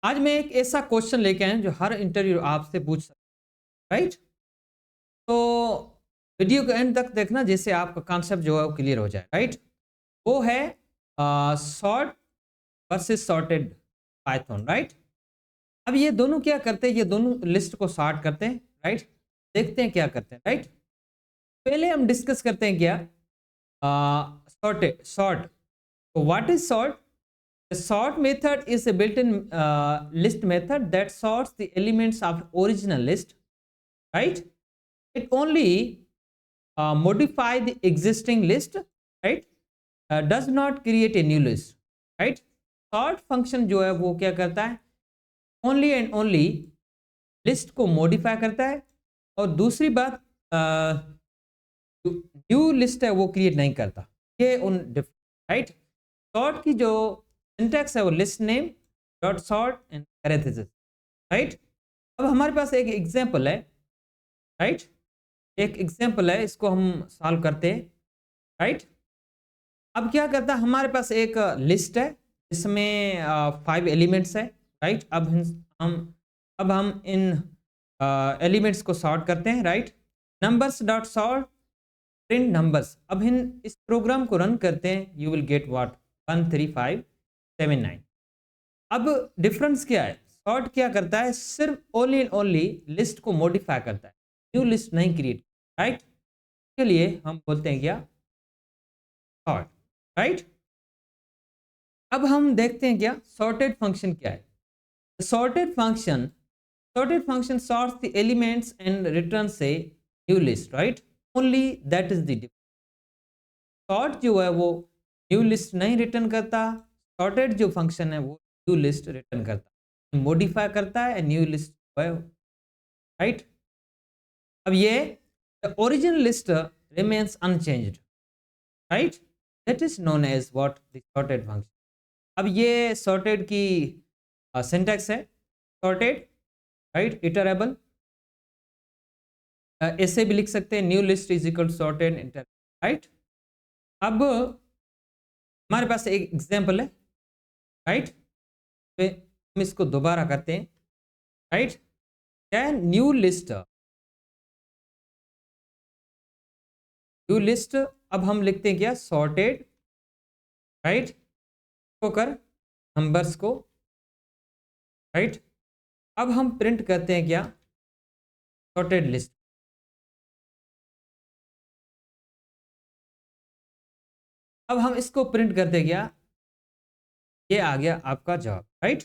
आज मैं एक ऐसा क्वेश्चन लेके आया हूं जो हर इंटरव्यू आपसे पूछ सकता है, राइट? तो वीडियो के एंड तक देखना जिससे आपका कॉन्सेप्ट जो है वो क्लियर हो जाए, राइट? वो है sort versus sorted Python, right? अब ये दोनों क्या करते हैं, ये दोनों लिस्ट को सॉर्ट करते हैं, राइट? देखते हैं क्या करते हैं, राइट? पहले हम डिस्कस करते हैं क्या सॉर्टेड सॉर्ट। तो what is sort? The sort method is a built-in list method that sorts the elements of original list, right? It only modify the existing list, right? Does not create a new list, right? Sort function जो है वो क्या करता है? Only and only list को modify करता है और दूसरी बात न्यू लिस्ट है वो क्रिएट नहीं करता। ये उन राइट सॉर्ट की जो सिंटैक्स है वो list name dot sort and parenthesis, right? अब हमारे पास एक एग्जांपल है, राइट? एक एग्जांपल है, इसको हम सॉल्व करते हैं, राइट? अब क्या करता है, हमारे पास एक लिस्ट है जिसमें 5 एलिमेंट्स है, राइट? अब हम इन एलिमेंट्स को सॉर्ट करते हैं, right? Numbers dot sort print numbers. अब इन इस प्रोग्राम को रन करते हैं, यू विल गेट व्हाट 13579। अब डिफरेंस क्या है? सॉर्ट क्या करता है, सिर्फ ओनली एंड ओनली लिस्ट को मॉडिफाई करता है, न्यू लिस्ट नहीं क्रिएट, राइट? के लिए हम बोलते हैं क्या सॉर्ट, राइट? अब हम देखते हैं क्या सॉर्टेड फंक्शन क्या है। Sorted function sorts the elements and return से new list, right? Only that is the sort जो है वो न्यू लिस्ट नहीं रिटर्न करता, सॉर्टेड जो फंक्शन है वो न्यू लिस्ट रिटर्न करता है, मॉडिफाई करता है न्यू लिस्ट है, राइट? अब ये the original list remains unchanged, right? That is known as what the sorted function. अब ये सॉर्टेड की सिंटैक्स है, सॉर्टेड, राइट? इटरेबल, ऐसे भी लिख सकते हैं, new list is equal sorted inter, right? अब हमारे पास एक एग्जांपल है, राइट? हम इसको दोबारा करते हैं, राइट? क्या है न्यू लिस्ट, अब हम लिखते हैं क्या सॉर्टेड, राइट? होकर नंबर्स को, राइट? अब हम प्रिंट करते हैं क्या सॉर्टेड लिस्ट। अब हम इसको प्रिंट करते हैं क्या, ये आ गया आपका जवाब, राइट?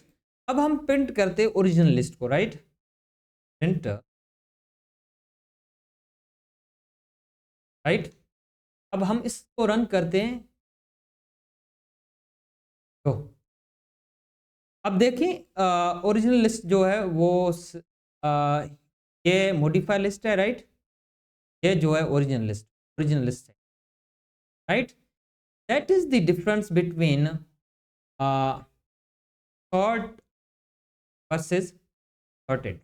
अब हम प्रिंट करते हैं ओरिजिनल लिस्ट को, राइट? Print, right? अब हम इसको रन करते हैं, तो अब देखिए ओरिजिनल लिस्ट जो है वो ये मॉडिफाई लिस्ट है, राइट? ये जो है ओरिजिनल लिस्ट है, right? That is the difference between sort versus sorted.